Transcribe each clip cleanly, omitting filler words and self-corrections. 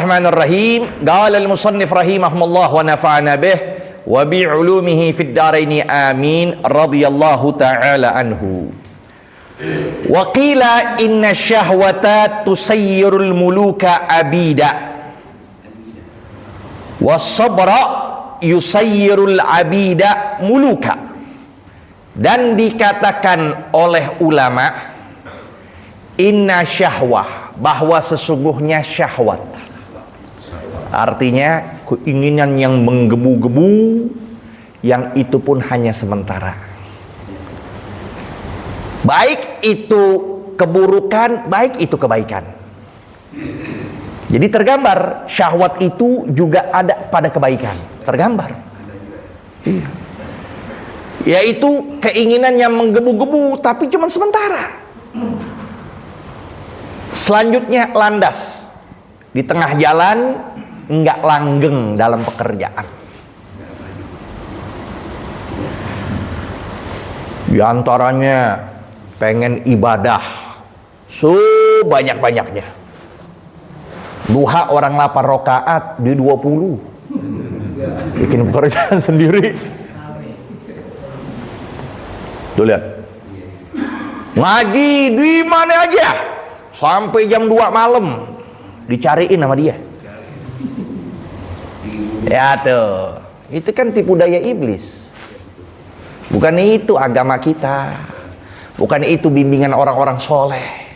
Bismillahirrahmanirrahim. Qala al-musannif rahimahullah wa nafa'ana bih wa bi'ulumihi fid dharaini amin radhiyallahu ta'ala anhu. Wa qila inna syahwata tusayyirul muluka abida wa sabra yusayyirul abida muluka. Dan dikatakan oleh ulama, inna syahwah, bahwa sesungguhnya syahwat, artinya keinginan yang menggebu-gebu, yang itu pun hanya sementara. Baik itu keburukan, baik itu kebaikan. Jadi tergambar syahwat itu juga ada pada kebaikan, tergambar. Iya. Yaitu keinginan yang menggebu-gebu tapi cuma sementara. Selanjutnya landas di tengah jalan, enggak langgeng dalam pekerjaan. Di antaranya pengen ibadah sebanyak-banyaknya. Duha orang 8 rakaat di 20. Bikin pekerjaan sendiri. Tuh lihat. Ngaji di mana aja sampai jam 2 malam dicariin sama dia. Ya tuh, itu kan tipu daya iblis. Bukan itu agama kita, bukan itu bimbingan orang-orang soleh.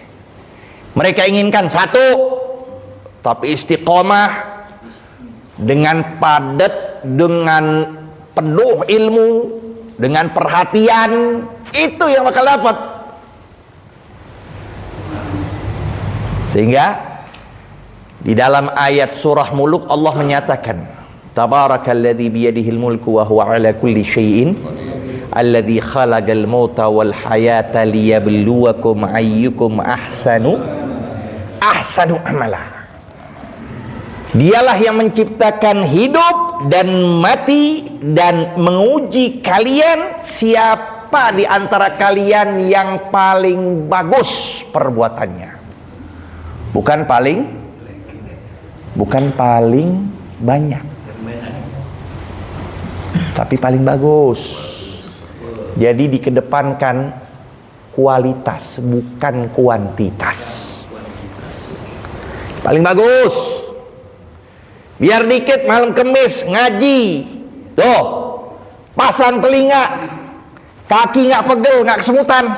Mereka inginkan satu, tapi istiqomah dengan padat, dengan penuh ilmu, dengan perhatian, itu yang bakal dapat. Sehingga di dalam ayat surah Muluk Allah menyatakan, Tabarakalladzi biyadihil mulku wa huwa ala kulli syai'in alladzi khalaqal mauta wal hayata liyabluwakum ayyukum ahsanu amala. Dialah yang menciptakan hidup dan mati dan menguji kalian siapa di antara kalian yang paling bagus perbuatannya. Bukan paling banyak, tapi paling bagus. Jadi dikedepankan kualitas bukan kuantitas. Paling bagus. Biar dikit malam Kemis ngaji, tuh pasang telinga, kaki nggak pegel, nggak kesemutan,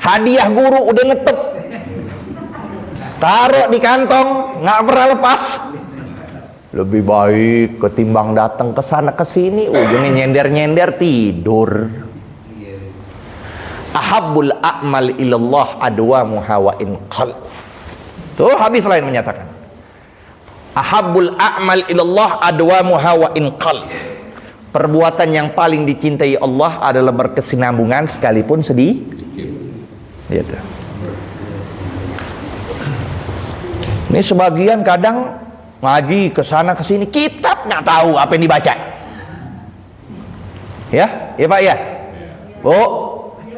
hadiah guru udah ngetep, taruh di kantong, nggak pernah lepas. Lebih baik ketimbang datang ke sana ke sini, ujungnya nyender tidur. Ahabbul a'mal ilallah adwamuha wa in qal. Tuh hadis lain menyatakan, Ahabbul a'mal ilallah adwamuha wa in qal. Perbuatan yang paling dicintai Allah adalah berkesinambungan sekalipun sedih. Gitu. Ini sebagian kadang ngaji ke sana ke sini, kitab nggak tahu apa yang dibaca. Ya Pak ya. Bu,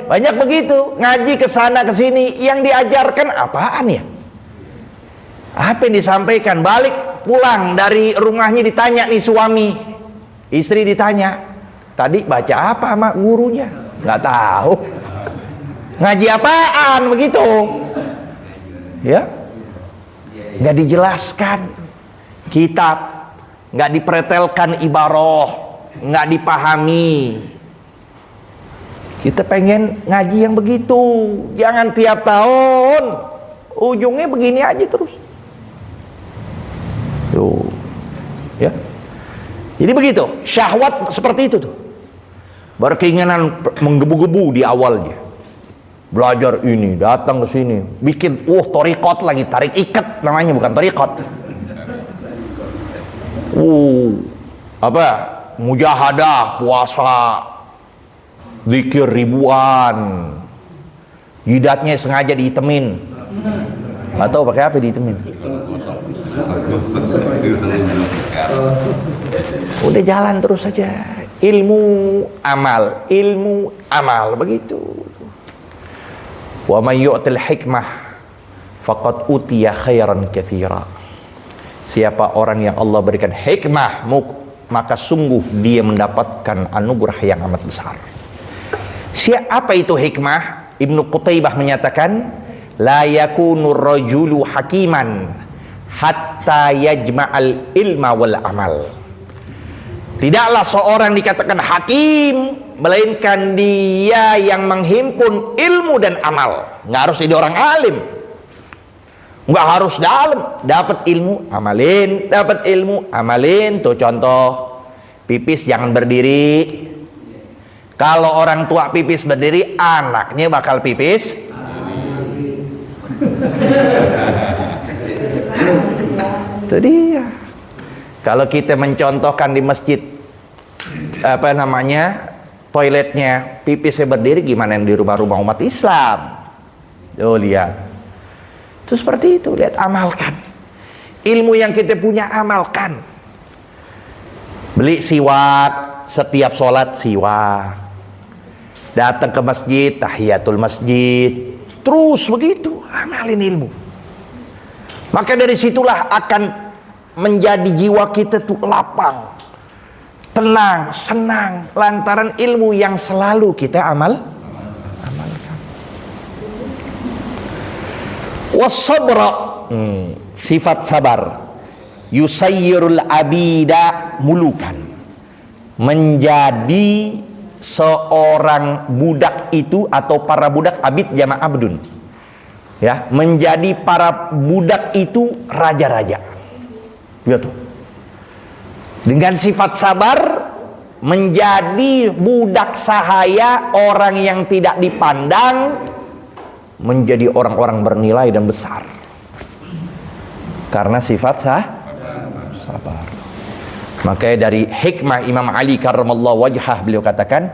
banyak begitu, ngaji ke sana ke sini, yang diajarkan apaan ya? Apa yang disampaikan? Balik pulang dari rumahnya ditanya nih suami, istri ditanya, tadi baca apa sama gurunya? Nggak tahu. Ngaji apaan begitu? Ya, nggak dijelaskan. Kitab nggak dipretelkan ibaroh, nggak dipahami. Kita pengen ngaji yang begitu, jangan tiap tahun ujungnya begini aja terus. Tuh, ya. Jadi begitu, syahwat seperti itu tuh. Berkeinginan menggebu-gebu di awalnya. Belajar ini, datang ke sini, bikin thariqat lagi, tarik ikat namanya, bukan thariqat. Mujahadah, puasa, zikir ribuan, jidatnya sengaja dihitemin. Nggak tahu pakai apa dihitemin. Udah jalan terus saja, ilmu amal begitu. Wa may yu'til hikmah faqad utiya khairan katsira. Siapa orang yang Allah berikan hikmah, maka sungguh dia mendapatkan anugerah yang amat besar. Apa itu hikmah? Ibnu Qutaibah menyatakan, la yakunu rajulu hakiman hatta yajma'al ilma wal amal. Tidaklah seorang dikatakan hakim melainkan dia yang menghimpun ilmu dan amal. Nggak harus jadi orang alim, nggak harus dapat ilmu amalin, dapat ilmu amalin. Tuh contoh, pipis jangan berdiri. Kalau orang tua pipis berdiri, anaknya bakal pipis. Itu dia. Kalau kita mencontohkan di masjid toiletnya pipisnya berdiri, gimana yang di rumah-rumah umat Islam? Oh, lihat. Itu seperti itu, lihat, amalkan. Ilmu yang kita punya amalkan. Beli siwak, setiap sholat siwak. Datang ke masjid, tahiyatul masjid. Terus begitu, amalin ilmu. Maka dari situlah akan menjadi jiwa kita tuh lapang, tenang, senang, lantaran ilmu yang selalu kita amalkan. Wasabra, sifat sabar, yusayyirul abida mulukan, menjadi seorang budak itu, atau para budak, abid jama' abdun, ya, menjadi para budak itu raja-raja. Lihat tuh, dengan sifat sabar menjadi budak sahaya, orang yang tidak dipandang, menjadi orang-orang bernilai dan besar karena sifat sabar. Makanya dari hikmah Imam Ali karramallahu wajhah, beliau katakan,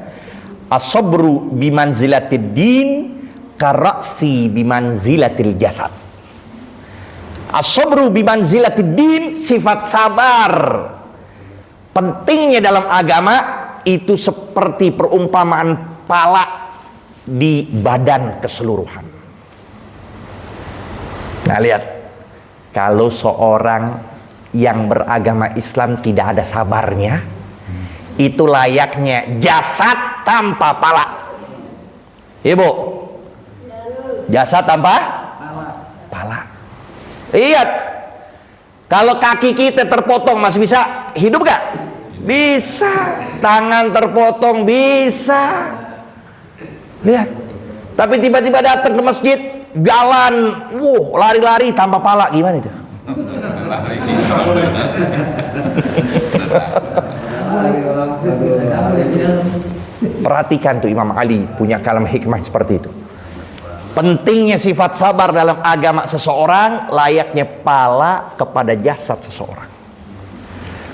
as-sabru bimanzilatid din karasi bimanzilatil jasad. As-sabru bimanzilatid din, sifat sabar pentingnya dalam agama itu seperti perumpamaan pala di badan keseluruhan. Nah, lihat, kalau seorang yang beragama Islam tidak ada sabarnya, itu layaknya jasad tanpa pala. Ibu, jasad tanpa pala. Lihat, kalau kaki kita terpotong masih bisa hidup gak? Bisa. Tangan terpotong bisa. Lihat, tapi tiba-tiba datang ke masjid, jalan, lari-lari tanpa pala, gimana itu? Perhatikan tuh, Imam Ali punya kalam hikmah seperti itu. Pentingnya sifat sabar dalam agama seseorang layaknya pala kepada jasad seseorang.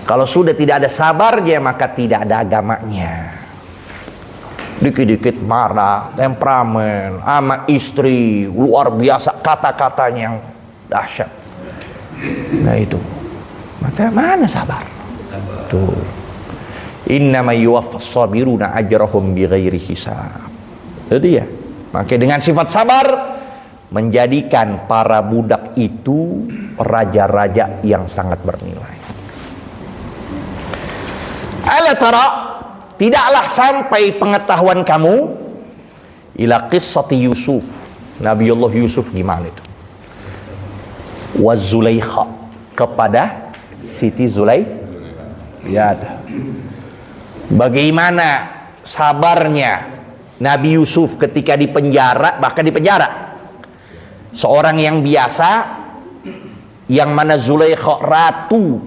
Kalau sudah tidak ada sabarnya, maka tidak ada agamanya. Dikit-dikit marah, temperamen, sama istri, luar biasa kata-katanya yang dahsyat. Nah itu, maka mana sabar? Tuh. Innama yuwaffas sabiruna ajrahum bighairi hisab. Itu dia. Maka dengan sifat sabar menjadikan para budak itu raja-raja yang sangat bernilai. Ala tara, tidaklah sampai pengetahuan kamu ila qissati Yusuf, Nabiullah Yusuf, gimana itu? Wa Zulaikha, kepada Siti Zulaikha. Lihat bagaimana sabarnya Nabi Yusuf ketika di penjara, bahkan di penjara. Seorang yang biasa, yang mana Zulaikha ratu,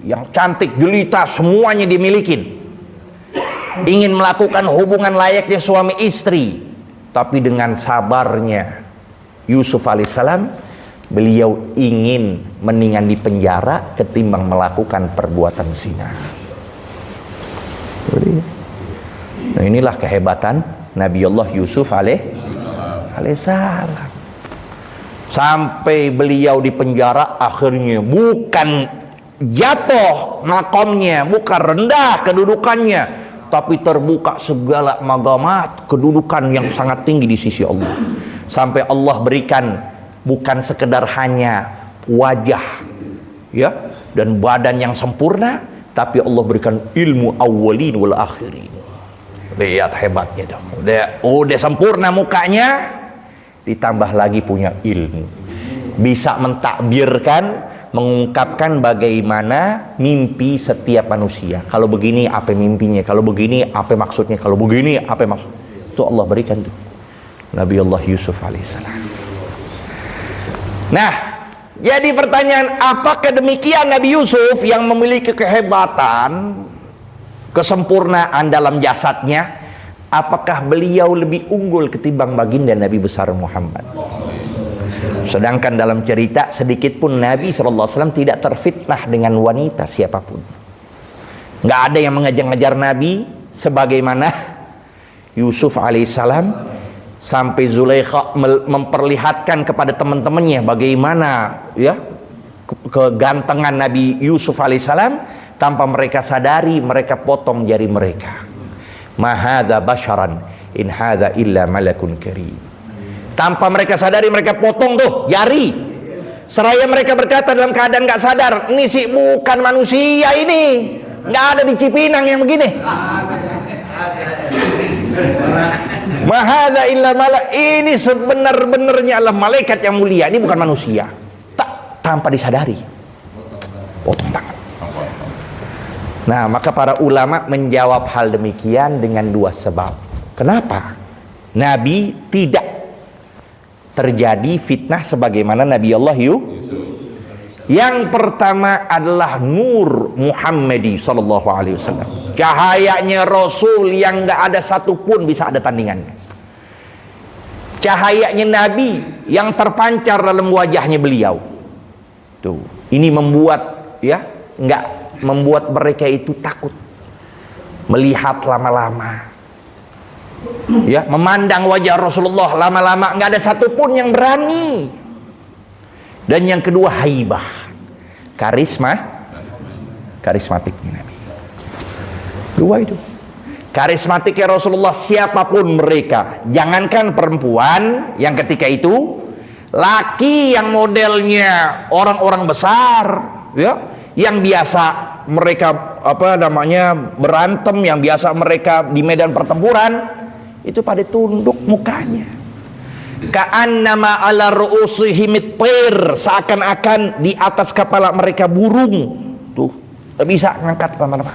yang cantik, jelita, semuanya dimilikin. Ingin melakukan hubungan layaknya suami istri. Tapi dengan sabarnya Yusuf alaihissalam, beliau ingin mendingan di penjara ketimbang melakukan perbuatan zina. Nah, inilah kehebatan Nabiullah Yusuf alaihissalam. Sampai beliau di penjara, akhirnya bukan jatuh makomnya, bukan rendah kedudukannya, tapi terbuka segala magamat, kedudukan yang sangat tinggi di sisi Allah. Sampai Allah berikan bukan sekedar hanya wajah, ya, dan badan yang sempurna, tapi Allah berikan ilmu awwalin wal akhirin. Lihat hebatnya tuh. Udah sempurna mukanya, ditambah lagi punya ilmu. Bisa mentakbirkan, mengungkapkan bagaimana mimpi setiap manusia. Kalau begini apa mimpinya, kalau begini apa maksudnya, kalau begini apa maksud. Itu Allah berikan tuh Nabi Allah Yusuf alaihissalam. Nah, jadi pertanyaan, apakah demikian Nabi Yusuf yang memiliki kehebatan, kesempurnaan dalam jasadnya, apakah beliau lebih unggul ketimbang baginda Nabi besar Muhammad? Sedangkan dalam cerita sedikit pun Nabi SAW tidak terfitnah dengan wanita siapapun. Nggak ada yang mengejar-ngejar Nabi sebagaimana Yusuf alaihissalam, sampai Zulaikha memperlihatkan kepada teman-temannya bagaimana ya kegantengan Nabi Yusuf alaihissalam. Tanpa mereka sadari, mereka potong jari mereka. Ma hadza basharan in hadza illa malakun karim. Tanpa mereka sadari, mereka potong tuh jari. Seraya mereka berkata dalam keadaan nggak sadar, ini sih bukan manusia ini, nggak ada di Cipinang yang begini. Mahadza illa malak, ini sebenar-benarnya adalah malaikat yang mulia, ini bukan manusia. Tanpa disadari, potong tangan. Nah, maka para ulama menjawab hal demikian dengan dua sebab. Kenapa Nabi tidak terjadi fitnah sebagaimana Nabi Allah Yusuf? Yang pertama adalah nur Muhammadi sallallahu alaihi wasallam. Cahayanya Rasul yang nggak ada satupun bisa ada tandingannya. Cahayanya Nabi yang terpancar dalam wajahnya beliau. Tuh, ini membuat nggak membuat mereka itu takut melihat lama-lama. Memandang wajah Rasulullah lama-lama, nggak ada satupun yang berani. Dan yang kedua, haibah, karismatiknya Nabi. Dua itu, karismatiknya Rasulullah, siapapun mereka, jangankan perempuan yang ketika itu, laki yang modelnya orang-orang besar, yang biasa mereka berantem, yang biasa mereka di medan pertempuran, itu pada tunduk mukanya. Ka'annama ala ru'usihim at-tayr, seakan-akan di atas kepala mereka burung. Tuh, tidak bisa ngangkat lama-lama.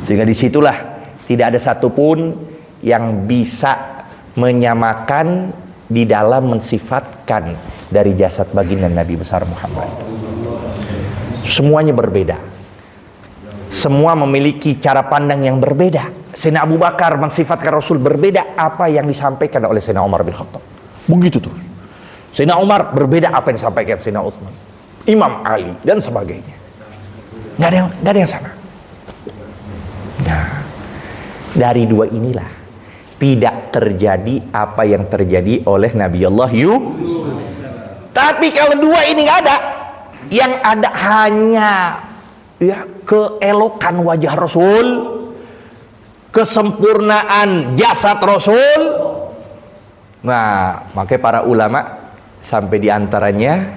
Sehingga disitulah tidak ada satupun yang bisa menyamakan di dalam mensifatkan dari jasad baginda Nabi besar Muhammad. Semuanya berbeda. Semua memiliki cara pandang yang berbeda. Sayyidina Abu Bakar mensifatkan Rasul berbeda apa yang disampaikan oleh Sayyidina Umar bin Khattab. Begitu terus. Sayyidina Umar berbeda apa yang disampaikan Sayyidina Utsman, Imam Ali dan sebagainya. Nggak ada yang sama. Nah, dari dua inilah tidak terjadi apa yang terjadi oleh Nabi Allah Yusuf. Tapi kalau dua ini nggak ada, yang ada hanya keelokan wajah Rasul, kesempurnaan jasad Rasul. Nah, makanya para ulama sampai diantaranya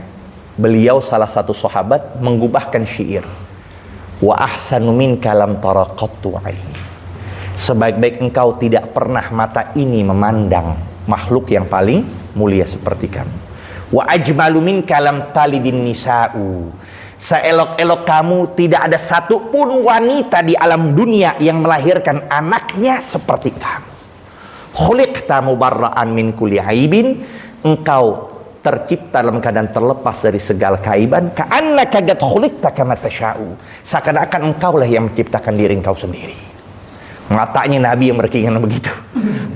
beliau salah satu sahabat mengubahkan syair, wa ahsanu minka lam tara qattu aini. Sebaik-baik engkau tidak pernah mata ini memandang makhluk yang paling mulia seperti kamu. Wa ajmalu minka lam talidin nisa'u. Seelok-elok kamu tidak ada satupun wanita di alam dunia yang melahirkan anaknya seperti kamu. Khuliqta mubarra'an min kulli aibin, engkau tercipta dalam keadaan terlepas dari segala kaiban. Ka'annaka qad khuliqta kama tasha'u, seakan-akan engkau lah yang menciptakan diri engkau sendiri. Matanya Nabi yang berkeinginan begitu,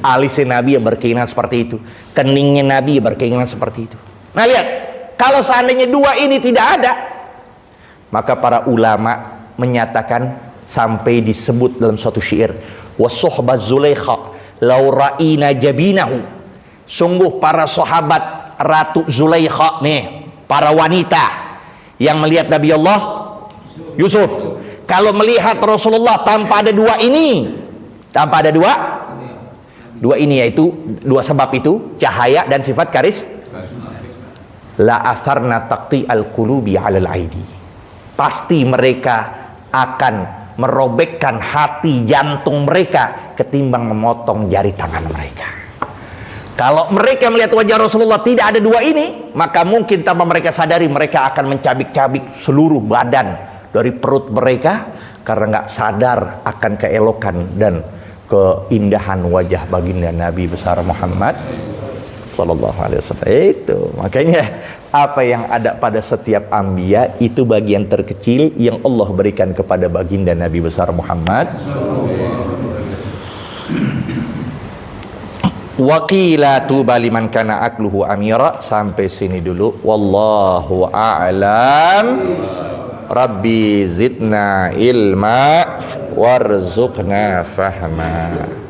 alisnya Nabi yang berkeinginan seperti itu, keningnya Nabi yang berkeinginan seperti itu. Nah lihat, kalau seandainya dua ini tidak ada, maka para ulama menyatakan sampai disebut dalam suatu syair, wasuhbaz Zulaikha law ra'ina jabinahu. Sungguh para sahabat Ratu Zulaikha nih, para wanita yang melihat Nabi Allah Yusuf, kalau melihat Rasulullah tanpa ada dua ini, tanpa ada dua ini, yaitu dua sebab itu, cahaya dan sifat karis, la atharna taqti al-qulubi 'alal aidi. pasti mereka akan merobekkan hati jantung mereka ketimbang memotong jari tangan mereka. Kalau mereka melihat wajah Rasulullah tidak ada dua ini, maka mungkin tanpa mereka sadari mereka akan mencabik-cabik seluruh badan dari perut mereka karena nggak sadar akan keelokan dan keindahan wajah baginda Nabi besar Muhammad Sallallahu Alaihi Wasallam. Itu makanya apa yang ada pada setiap anbiya itu bagian terkecil yang Allah berikan kepada baginda Nabi besar Muhammad. Waqila tuba liman kana akluhu amira. Sampai sini dulu. Wallahu a'lam. Rabbi zidna ilma warzuqna fahma.